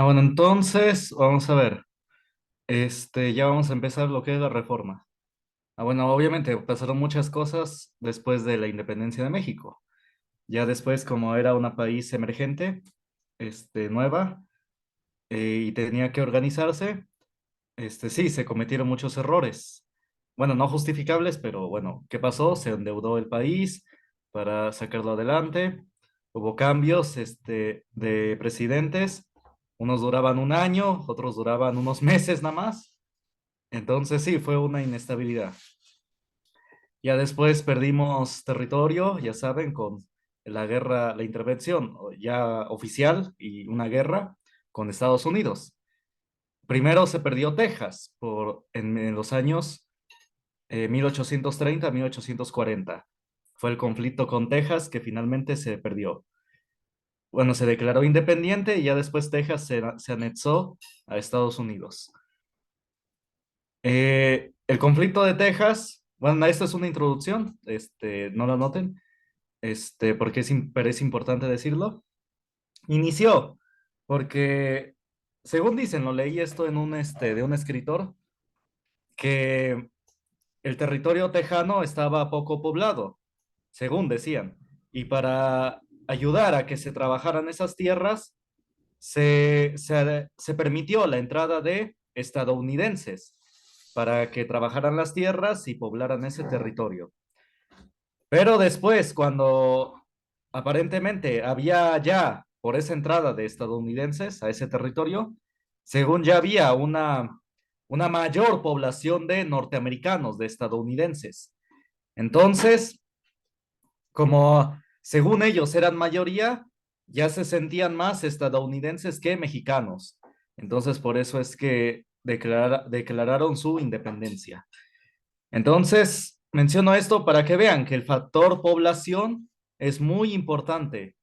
Bueno, entonces, vamos a ver. Ya vamos a empezar lo que es la reforma. Bueno, obviamente pasaron muchas cosas después de la independencia de México. Ya después, como era un país emergente, nueva, y tenía que organizarse, sí, se cometieron muchos errores. Bueno, no justificables, pero bueno, ¿qué pasó? Se endeudó el país para sacarlo adelante. Hubo cambios, de presidentes. Unos duraban un año, otros duraban unos meses nada más. Entonces sí, fue una inestabilidad. Ya después perdimos territorio, ya saben, con la guerra, la intervención ya oficial y una guerra con Estados Unidos. Primero se perdió Texas en los años 1830 a 1840. Fue el conflicto con Texas que finalmente se perdió. Bueno, se declaró independiente y ya después Texas se anexó a Estados Unidos. El conflicto de Texas, bueno, esto es una introducción, no lo noten, porque pero es importante decirlo. Inició porque, según dicen, lo leí esto de un escritor, que el territorio tejano estaba poco poblado, según decían, y para ayudar a que se trabajaran esas tierras, se permitió la entrada de estadounidenses para que trabajaran las tierras y poblaran ese territorio. Pero después, cuando aparentemente había ya por esa entrada de estadounidenses a ese territorio, según ya había una mayor población de norteamericanos, de estadounidenses. Entonces, como según ellos eran mayoría, ya se sentían más estadounidenses que mexicanos. Entonces, por eso es que declararon su independencia. Entonces, menciono esto para que vean que el factor población es muy importante.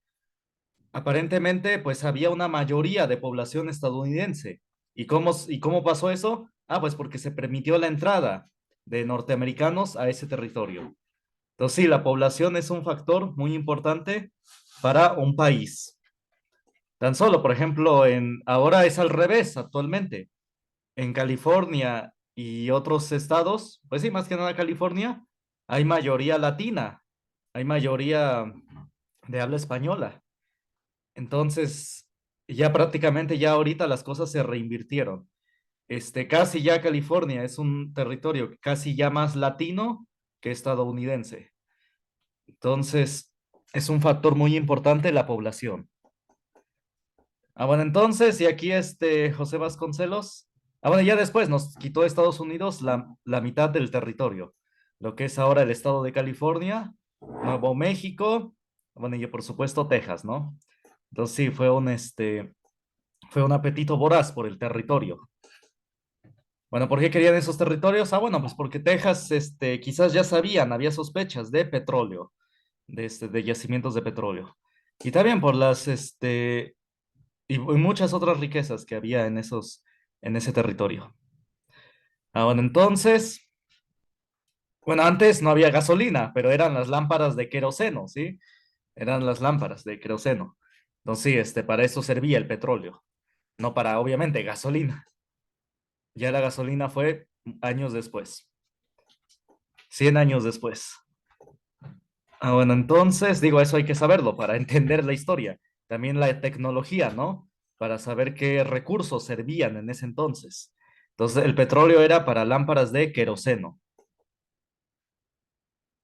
Aparentemente, pues había una mayoría de población estadounidense. ¿Y cómo pasó eso? Pues porque se permitió la entrada de norteamericanos a ese territorio. Entonces, sí, la población es un factor muy importante para un país. Tan solo, por ejemplo, ahora es al revés actualmente. En California y otros estados, pues sí, más que nada California, hay mayoría latina, hay mayoría de habla española. Entonces, ya prácticamente ya ahorita las cosas se reinvirtieron. Casi ya California es un territorio casi ya más latino que estadounidense. Entonces, es un factor muy importante la población. Bueno, entonces, y aquí José Vasconcelos. Bueno, ya después nos quitó Estados Unidos la mitad del territorio, lo que es ahora el estado de California, Nuevo México, bueno, y por supuesto Texas, ¿no? Entonces sí, fue un apetito voraz por el territorio. Bueno, ¿por qué querían esos territorios? Bueno, pues porque Texas, quizás ya sabían, había sospechas de petróleo, de yacimientos de petróleo. Y también por y muchas otras riquezas que había en ese territorio. Bueno, entonces, bueno, antes no había gasolina, pero eran las lámparas de queroseno, ¿sí? Eran las lámparas de queroseno. Entonces, sí, para eso servía el petróleo, no para, obviamente, gasolina. Ya la gasolina fue años después, 100 años después. Bueno, entonces, digo, eso hay que saberlo para entender la historia. También la tecnología, ¿no? Para saber qué recursos servían en ese entonces. Entonces, el petróleo era para lámparas de queroseno.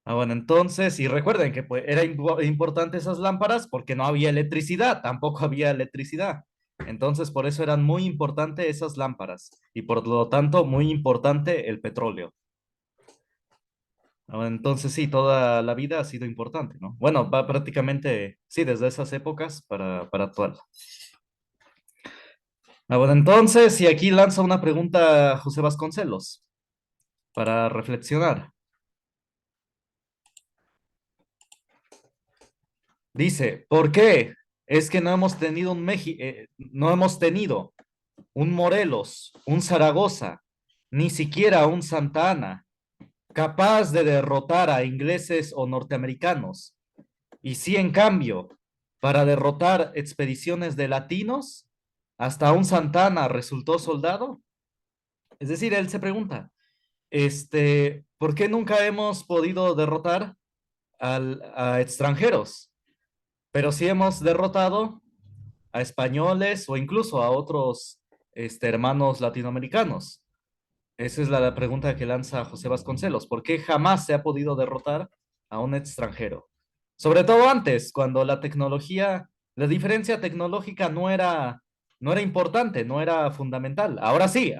Bueno, entonces, y recuerden que pues, era importante esas lámparas porque no había electricidad, tampoco había electricidad. Entonces, por eso eran muy importantes esas lámparas y por lo tanto, muy importante el petróleo. Entonces sí, toda la vida ha sido importante, ¿no? Bueno, va prácticamente, sí, desde esas épocas para actual. Bueno, entonces, y aquí lanza una pregunta José Vasconcelos para reflexionar. Dice, ¿por qué es que no hemos tenido no hemos tenido un Morelos, un Zaragoza, ni siquiera un Santa Ana, capaz de derrotar a ingleses o norteamericanos? Y sí, en cambio, para derrotar expediciones de latinos, hasta un Santana resultó soldado. Es decir, él se pregunta, ¿por qué nunca hemos podido derrotar a extranjeros? Pero sí hemos derrotado a españoles o incluso a otros hermanos latinoamericanos. Esa es la pregunta que lanza José Vasconcelos. ¿Por qué jamás se ha podido derrotar a un extranjero? Sobre todo antes, cuando la tecnología, la diferencia tecnológica no era importante, no era fundamental. Ahora sí,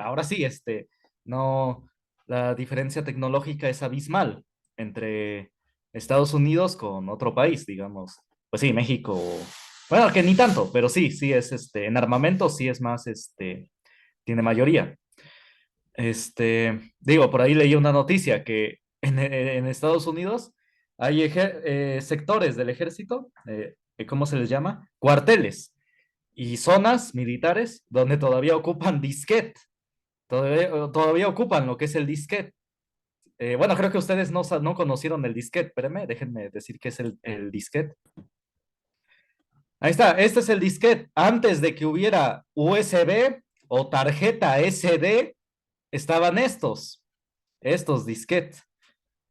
no, la diferencia tecnológica es abismal entre Estados Unidos con otro país, digamos. Pues sí, México. Bueno, que ni tanto, pero sí, sí es en armamento sí es más, tiene mayoría. Digo, por ahí leí una noticia que en Estados Unidos hay sectores del ejército, ¿cómo se les llama? Cuarteles y zonas militares donde todavía ocupan disquete, todavía ocupan lo que es el disquete. Bueno, creo que ustedes no conocieron el disquete, espérenme, déjenme decir qué es el disquete. Ahí está, este es el disquete. Antes de que hubiera USB o tarjeta SD, estaban estos disquetes.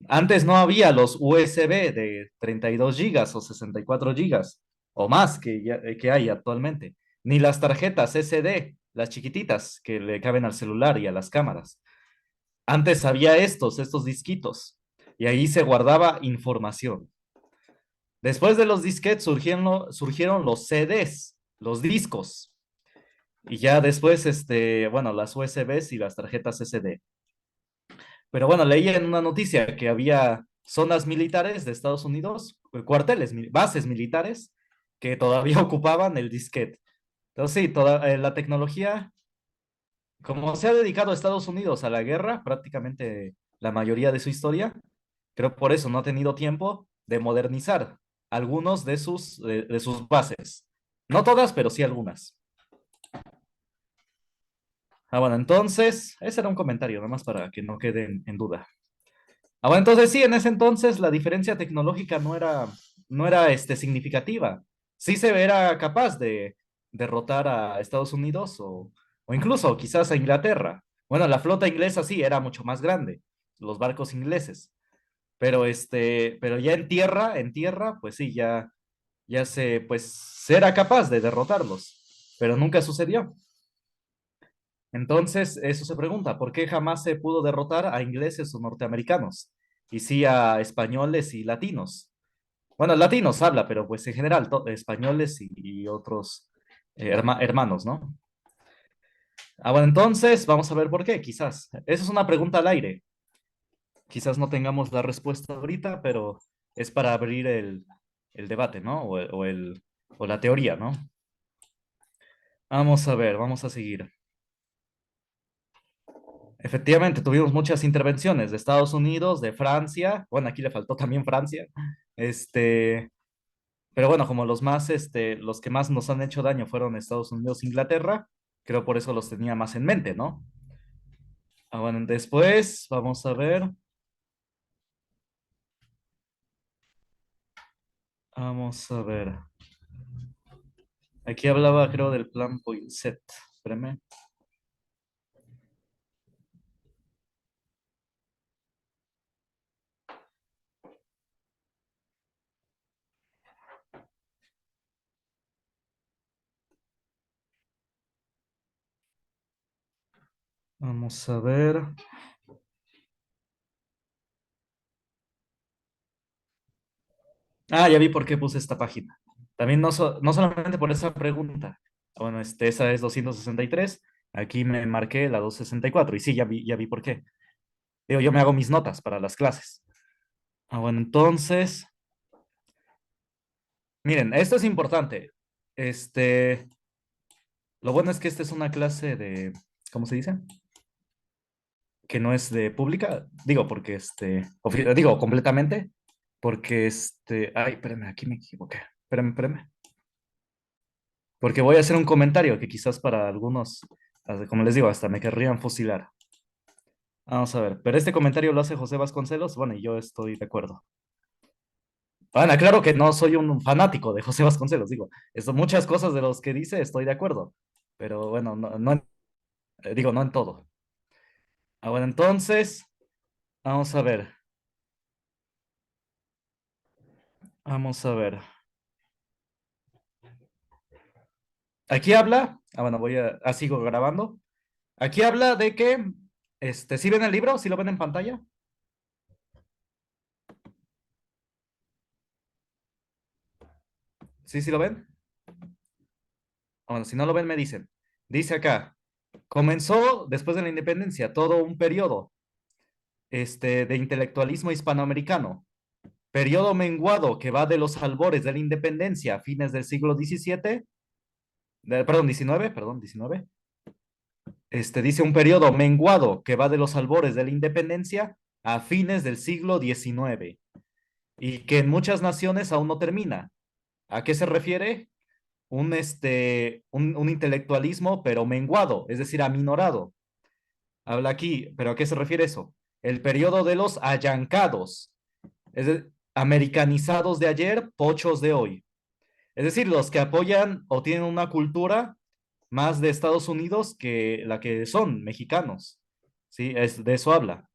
Antes no había los USB de 32 gigas o 64 gigas o más que hay actualmente, ni las tarjetas SD, las chiquititas que le caben al celular y a las cámaras. Antes había estos disquitos, y ahí se guardaba información. Después de los disquetes surgieron los CDs, los discos, y ya después, bueno, las USBs y las tarjetas SD. Pero bueno, leí en una noticia que había zonas militares de Estados Unidos, cuarteles, bases militares, que todavía ocupaban el disquete. Entonces, sí, toda la tecnología, como se ha dedicado a Estados Unidos a la guerra, prácticamente la mayoría de su historia, creo por eso no ha tenido tiempo de modernizar algunos de sus bases. No todas, pero sí algunas. Ah, bueno, entonces, ese era un comentario, nada más para que no quede en duda. Ah, bueno, entonces sí, en ese entonces la diferencia tecnológica no era significativa. Sí se era capaz de derrotar a Estados Unidos o incluso quizás a Inglaterra. Bueno, la flota inglesa sí era mucho más grande, los barcos ingleses, pero pero ya en tierra, pues sí, pues se era capaz de derrotarlos, pero nunca sucedió. Entonces, eso se pregunta, ¿por qué jamás se pudo derrotar a ingleses o norteamericanos? Y sí a españoles y latinos. Bueno, latinos habla, pero pues en general, españoles y otros hermanos, ¿no? Ah, bueno, entonces vamos a ver por qué, quizás. Esa es una pregunta al aire. Quizás no tengamos la respuesta ahorita, pero es para abrir el debate, ¿no? O la teoría, ¿no? Vamos a ver, vamos a seguir. Efectivamente, tuvimos muchas intervenciones de Estados Unidos, de Francia, bueno, aquí le faltó también Francia, este, pero bueno, como los que más nos han hecho daño fueron Estados Unidos e Inglaterra, creo por eso los tenía más en mente, ¿no? Ah, bueno, después vamos a ver, vamos a ver. Aquí hablaba, creo, del plan Poinsett. Espérame. Vamos a ver. Ah, ya vi por qué puse esta página. También no solamente por esa pregunta. Bueno, esa es 263. Aquí me marqué la 264. Y sí, ya vi por qué. Digo, yo me hago mis notas para las clases. Ah, bueno, entonces, miren, esto es importante. Este, lo bueno es que esta es una clase de, ¿cómo se dice? Que no es de pública. Digo, porque digo completamente, porque ay, espérame, aquí me equivoqué. Espérame. Porque voy a hacer un comentario que quizás para algunos, como les digo, hasta me querrían fusilar. Vamos a ver, pero este comentario lo hace José Vasconcelos, bueno, y yo estoy de acuerdo. Bueno, claro que no soy un fanático de José Vasconcelos, digo, muchas cosas de los que dice estoy de acuerdo, pero bueno, digo, no en todo. Ah, bueno, entonces, vamos a ver, vamos a ver. Aquí habla, bueno, sigo grabando. Aquí habla de que, ¿sí ven el libro? ¿Sí lo ven en pantalla? ¿Sí, sí lo ven? Bueno, si no lo ven, me dicen. Dice acá, comenzó después de la independencia todo un periodo, de intelectualismo hispanoamericano, periodo menguado que va de los albores de la independencia a fines del siglo XVII, perdón, XIX, dice un periodo menguado que va de los albores de la independencia a fines del siglo XIX y que en muchas naciones aún no termina. ¿A qué se refiere? Un intelectualismo, pero menguado, es decir, aminorado. Habla aquí, pero ¿a qué se refiere eso? El periodo de los ayancados, americanizados de ayer, pochos de hoy. Es decir, los que apoyan o tienen una cultura más de Estados Unidos que la que son mexicanos. Sí, de eso habla.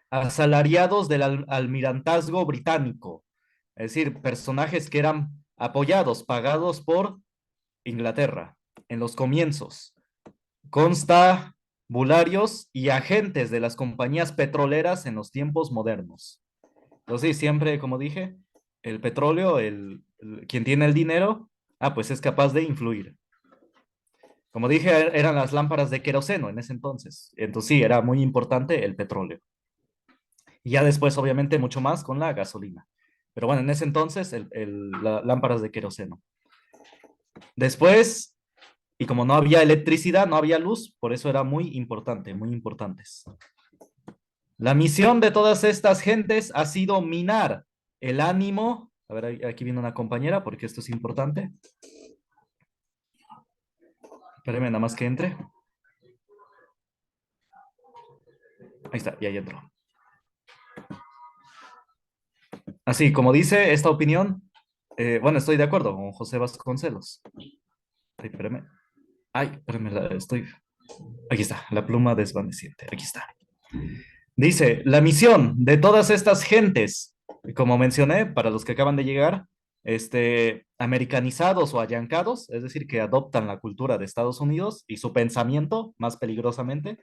Asalariados del almirantazgo británico, es decir, personajes que eran apoyados, pagados por Inglaterra en los comienzos. Constabularios y agentes de las compañías petroleras en los tiempos modernos. Entonces, sí, siempre, como dije, el petróleo, quien tiene el dinero, pues es capaz de influir. Como dije, eran las lámparas de queroseno en ese entonces. Entonces, sí, era muy importante el petróleo. Y ya después, obviamente, mucho más con la gasolina. Pero bueno, en ese entonces, las lámparas de queroseno. Después, y como no había electricidad, no había luz, por eso era muy importante, muy importantes. La misión de todas estas gentes ha sido minar el ánimo. A ver, aquí viene una compañera porque esto es importante. Espérenme nada más que entre. Ahí está, ya entró. Así, como dice esta opinión, bueno, estoy de acuerdo con José Vasconcelos. Ay, espérame. Ay, espérame, estoy. Aquí está, la pluma desvaneciente. Aquí está. Dice, la misión de todas estas gentes, como mencioné, para los que acaban de llegar, americanizados o allancados, es decir, que adoptan la cultura de Estados Unidos y su pensamiento, más peligrosamente,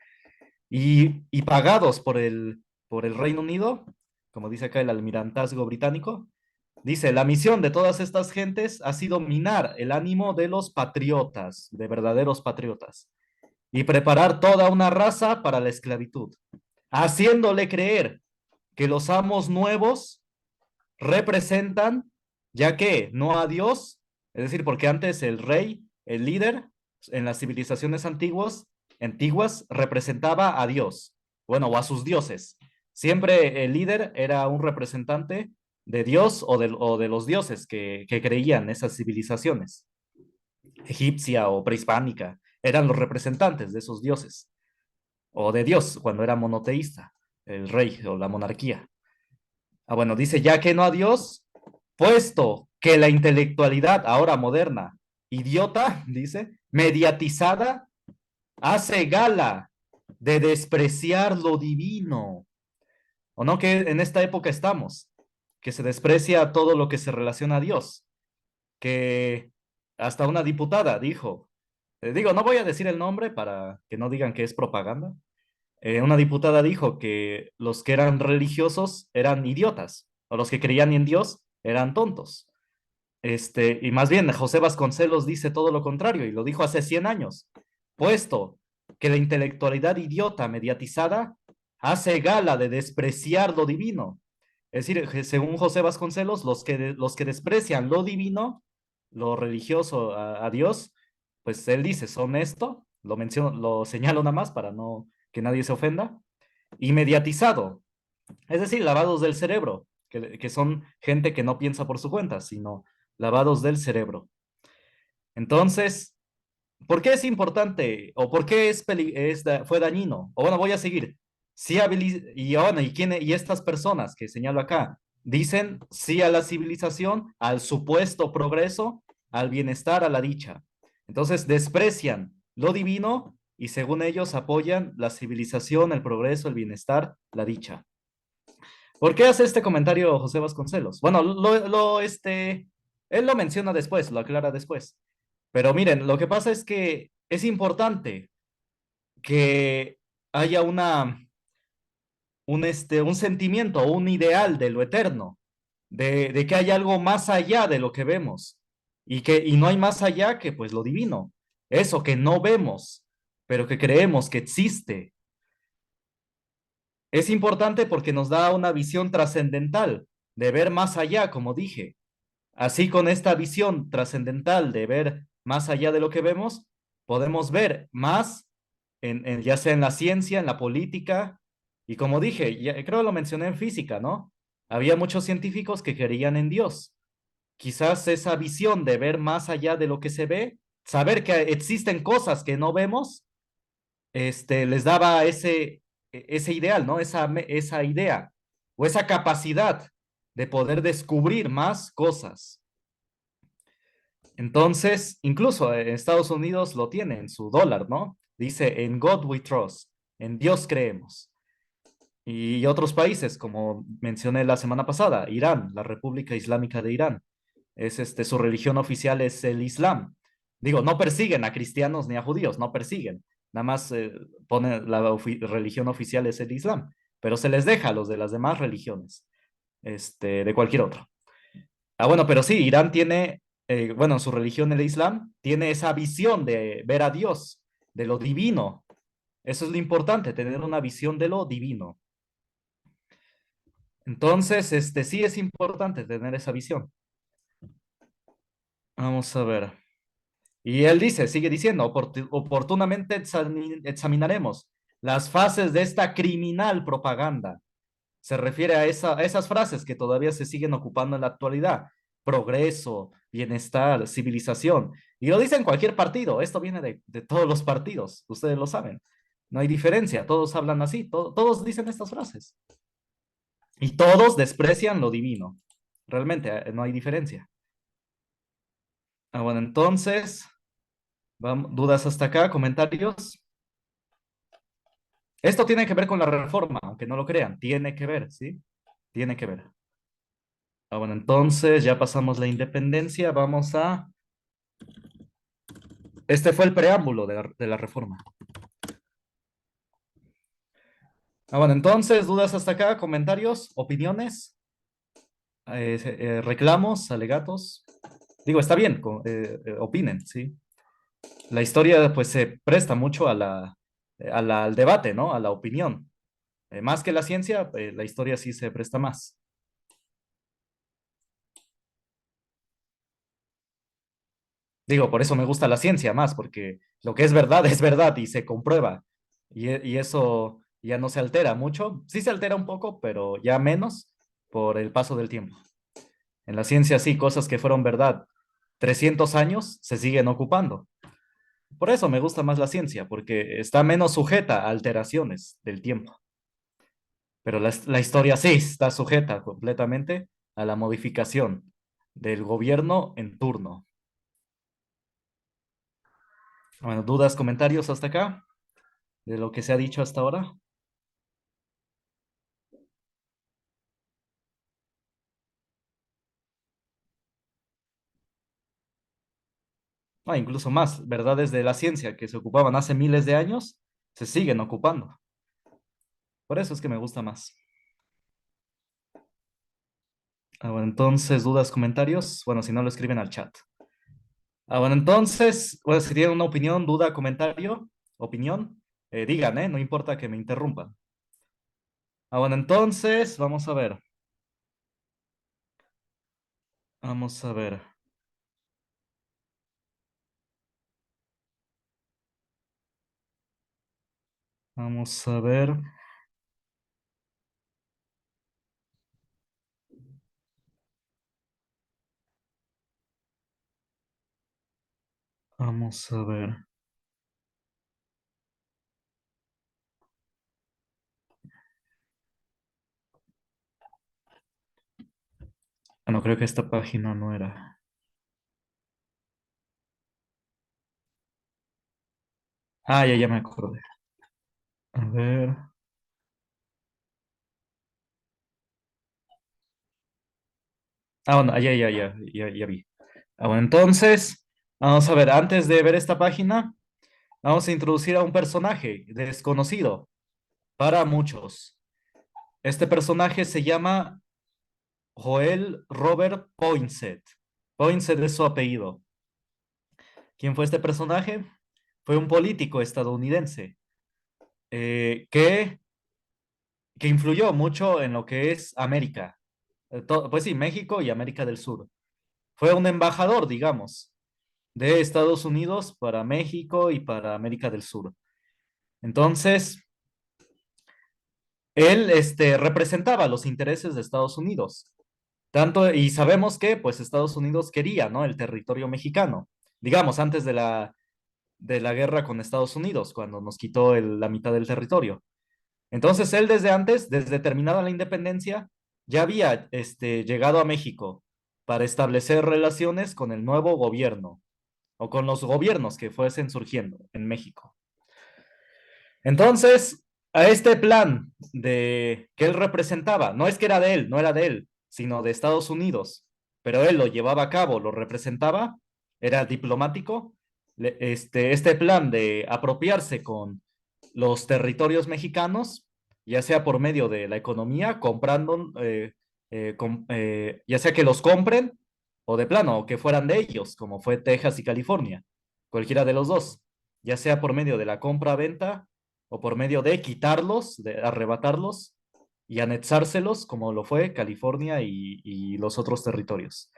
y pagados por el Reino Unido, como dice acá el almirantazgo británico, dice, la misión de todas estas gentes ha sido minar el ánimo de los patriotas, de verdaderos patriotas, y preparar toda una raza para la esclavitud, haciéndole creer que los amos nuevos representan, ya que no a Dios, es decir, porque antes el rey, el líder, en las civilizaciones antiguas representaba a Dios, bueno, o a sus dioses. Siempre el líder era un representante de Dios o de los dioses que creían esas civilizaciones, egipcia o prehispánica, eran los representantes de esos dioses, o de Dios, cuando era monoteísta, el rey o la monarquía. Bueno, dice, ya que no a Dios, puesto que la intelectualidad ahora moderna, idiota, dice, mediatizada, hace gala de despreciar lo divino. ¿O no que en esta época estamos? Que se desprecia todo lo que se relaciona a Dios. Que hasta una diputada dijo, digo, no voy a decir el nombre para que no digan que es propaganda. Una diputada dijo que los que eran religiosos eran idiotas, o los que creían en Dios eran tontos. Y más bien, José Vasconcelos dice todo lo contrario, y lo dijo hace 100 años, puesto que la intelectualidad idiota mediatizada hace gala de despreciar lo divino. Es decir, según José Vasconcelos, los que desprecian lo divino, lo religioso a Dios, pues él dice, son esto, lo menciono, lo señalo nada más para no que nadie se ofenda, y mediatizado, es decir, lavados del cerebro, que son gente que no piensa por su cuenta, sino lavados del cerebro. Entonces, ¿por qué es importante o por qué fue dañino? O bueno, voy a seguir. Sí, bueno, y estas personas que señalo acá dicen sí a la civilización, al supuesto progreso, al bienestar, a la dicha. Entonces desprecian lo divino y según ellos apoyan la civilización, el progreso, el bienestar, la dicha. ¿Por qué hace este comentario José Vasconcelos? Bueno, él lo menciona después, lo aclara después. Pero miren, lo que pasa es que es importante que haya un sentimiento o un ideal de lo eterno, de que hay algo más allá de lo que vemos y no hay más allá que pues lo divino, eso que no vemos, pero que creemos que existe. Es importante porque nos da una visión trascendental de ver más allá, como dije. Así con esta visión trascendental de ver más allá de lo que vemos, podemos ver más ya sea en la ciencia, en la política, y como dije, creo que lo mencioné en física, ¿no? Había muchos científicos que creían en Dios. Quizás esa visión de ver más allá de lo que se ve, saber que existen cosas que no vemos, les daba ese ideal, ¿no? Esa idea o esa capacidad de poder descubrir más cosas. Entonces, incluso en Estados Unidos lo tiene en su dólar, ¿no? Dice, en God we trust, en Dios creemos. Y otros países, como mencioné la semana pasada, Irán, la República Islámica de Irán, su religión oficial es el Islam. Digo, no persiguen a cristianos ni a judíos, no persiguen. Nada más ponen religión oficial es el Islam, pero se les deja a los de las demás religiones, de cualquier otro. Ah, bueno, pero sí, Irán tiene, bueno, su religión, el Islam, tiene esa visión de ver a Dios, de lo divino. Eso es lo importante, tener una visión de lo divino. Entonces, sí es importante tener esa visión. Vamos a ver. Y él dice, sigue diciendo, oportunamente examinaremos las fases de esta criminal propaganda. Se refiere a esas frases que todavía se siguen ocupando en la actualidad. Progreso, bienestar, civilización. Y lo dice en cualquier partido. Esto viene de todos los partidos. Ustedes lo saben. No hay diferencia. Todos hablan así. Todos dicen estas frases. Y todos desprecian lo divino. Realmente no hay diferencia. Ah, bueno, entonces, vamos, dudas hasta acá, comentarios. Esto tiene que ver con la reforma, aunque no lo crean. Tiene que ver, ¿sí? Tiene que ver. Ah, bueno, entonces ya pasamos la independencia. Vamos a... Este fue el preámbulo de la reforma. Ah, bueno, entonces, dudas hasta acá, comentarios, opiniones, reclamos, alegatos. Digo, está bien, opinen, ¿sí? La historia pues se presta mucho al debate, ¿no? A la opinión. Más que la ciencia, la historia sí se presta más. Digo, por eso me gusta la ciencia más, porque lo que es verdad y se comprueba. Y eso ya no se altera mucho. Sí se altera un poco, pero ya menos por el paso del tiempo. En la ciencia sí, cosas que fueron verdad 300 años se siguen ocupando. Por eso me gusta más la ciencia, porque está menos sujeta a alteraciones del tiempo. Pero la historia sí está sujeta completamente a la modificación del gobierno en turno. Bueno, dudas, comentarios hasta acá de lo que se ha dicho hasta ahora. Ah, incluso más, verdades de la ciencia que se ocupaban hace miles de años, se siguen ocupando. Por eso es que me gusta más. Ah, bueno, entonces, dudas, comentarios. Bueno, si no lo escriben al chat. Ah, bueno, entonces, bueno, si tienen una opinión, duda, comentario, opinión, digan, ¿eh? No importa que me interrumpan. Ah, bueno, entonces, vamos a ver. Vamos a ver. Vamos a ver. Vamos a ver. Ah, no, creo que esta página no era. Ah, ya me acordé. A ver. Ah, bueno, ya vi. Ah, bueno, entonces, vamos a ver, antes de ver esta página, vamos a introducir a un personaje desconocido para muchos. Este personaje se llama Joel Robert Poinsett. Poinsett es su apellido. ¿Quién fue este personaje? Fue un político estadounidense que influyó mucho en lo que es América. Pues sí, México y América del Sur. Fue un embajador, digamos, de Estados Unidos para México y para América del Sur. Entonces, él representaba los intereses de Estados Unidos. Tanto, y sabemos que pues Estados Unidos quería, ¿no? El territorio mexicano, digamos, antes de la guerra con Estados Unidos, cuando nos quitó la mitad del territorio. Entonces, él desde antes, desde terminada la independencia, ya había llegado a México para establecer relaciones con el nuevo gobierno o con los gobiernos que fuesen surgiendo en México. Entonces, a este plan de que él representaba, no es que era de él, no era de él, sino de Estados Unidos, pero él lo llevaba a cabo, lo representaba, era diplomático, este plan de apropiarse con los territorios mexicanos, ya sea por medio de la economía, comprando, ya sea que los compren o de plano, o que fueran de ellos, como fue Texas y California, cualquiera de los dos, ya sea por medio de la compra-venta o por medio de quitarlos, de arrebatarlos y anexárselos, como lo fue California y los otros territorios.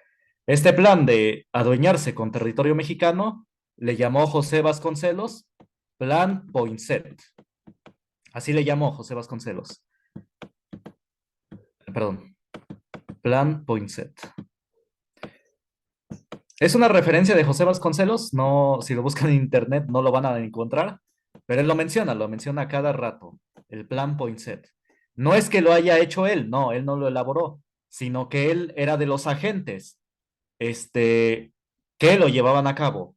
Este plan de adueñarse con territorio mexicano le llamó José Vasconcelos Plan Poinsett. Así le llamó José Vasconcelos. Perdón, Plan Poinsett. Es una referencia de José Vasconcelos, no, si lo buscan en internet no lo van a encontrar, pero él lo menciona cada rato, el plan Poinsett. No es que lo haya hecho él, no, él no lo elaboró, sino que él era de los agentes, este, que lo llevaban a cabo.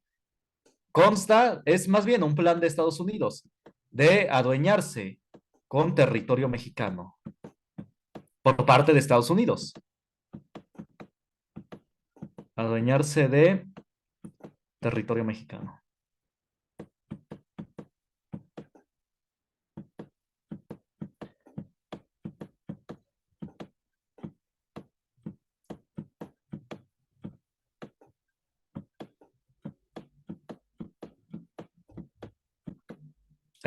Consta, es más bien un plan de Estados Unidos de adueñarse con territorio mexicano por parte de Estados Unidos. Adueñarse de territorio mexicano.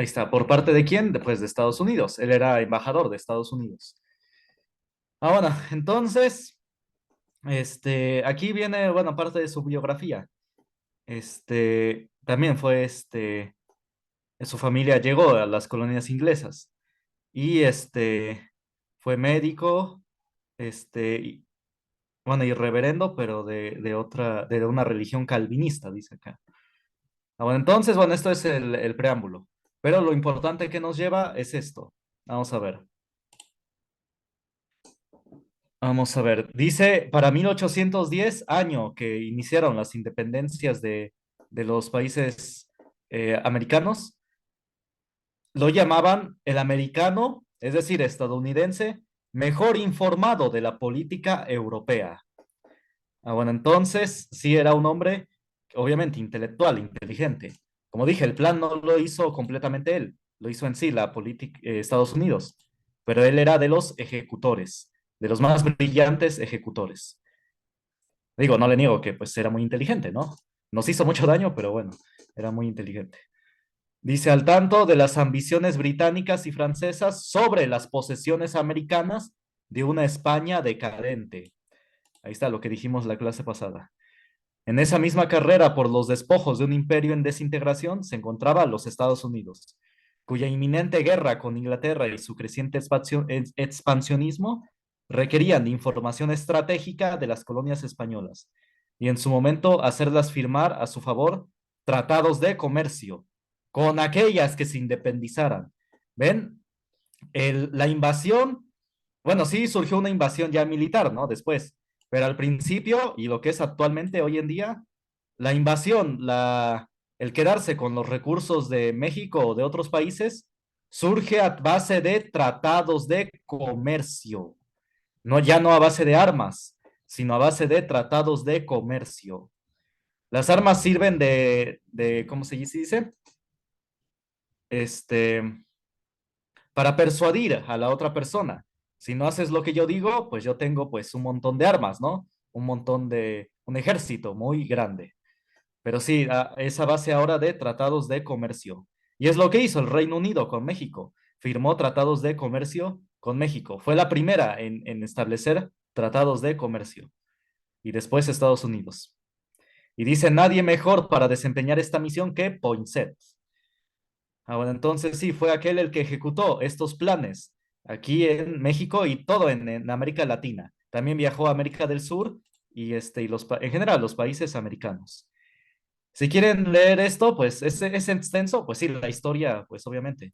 Ahí está. ¿Por parte de quién? Pues de Estados Unidos. Él era embajador de Estados Unidos. Ah, bueno, entonces, aquí viene, bueno, parte de su biografía. También fue, su familia llegó a las colonias inglesas y, fue médico, y, bueno, y reverendo, pero de una religión calvinista, dice acá. Ah, bueno, entonces, bueno, esto es el preámbulo, pero lo importante que nos lleva es esto. Vamos a ver. Vamos a ver, dice para 1810, año que iniciaron las independencias de los países americanos, lo llamaban el americano, es decir, estadounidense, mejor informado de la política europea. Ah, bueno, entonces sí era un hombre, obviamente, intelectual, inteligente. Como dije, el plan no lo hizo completamente él, lo hizo en sí la política Estados Unidos, pero él era de los ejecutores, de los más brillantes ejecutores. Digo, no le niego que pues era muy inteligente, ¿no? Nos hizo mucho daño, pero bueno, era muy inteligente. Dice al tanto de las ambiciones británicas y francesas sobre las posesiones americanas de una España decadente. Ahí está lo que dijimos la clase pasada. En esa misma carrera por los despojos de un imperio en desintegración se encontraba los Estados Unidos, cuya inminente guerra con Inglaterra y su creciente expansionismo requerían de información estratégica de las colonias españolas y en su momento hacerlas firmar a su favor tratados de comercio con aquellas que se independizaran. ¿Ven? La invasión, bueno, sí surgió una invasión ya militar, ¿no? Después, pero al principio y lo que es actualmente hoy en día, la invasión, el quedarse con los recursos de México o de otros países surge a base de tratados de comercio, no ya no a base de armas, sino a base de tratados de comercio. Las armas sirven ¿cómo se dice? Este, para persuadir a la otra persona. Si no haces lo que yo digo, pues yo tengo pues un montón de armas, ¿no? Un ejército muy grande. Pero sí, es a base ahora de tratados de comercio. Y es lo que hizo el Reino Unido con México. Firmó tratados de comercio con México. Fue la primera en establecer tratados de comercio. Y después Estados Unidos. Y dice, nadie mejor para desempeñar esta misión que Poinsett. Bueno, entonces sí, fue aquel el que ejecutó estos planes aquí en México y todo en América Latina. También viajó a América del Sur en general los países americanos. Si quieren leer esto, pues es extenso, pues sí, la historia, pues obviamente,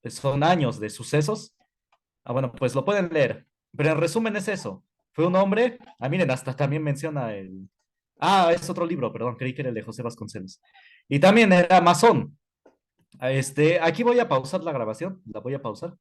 son años de sucesos. Bueno, pues lo pueden leer. Pero en resumen es eso. Fue un hombre, miren, hasta también menciona es otro libro, perdón, creí que era el de José Vasconcelos. Y también era masón. Aquí voy a pausar la grabación, la voy a pausar.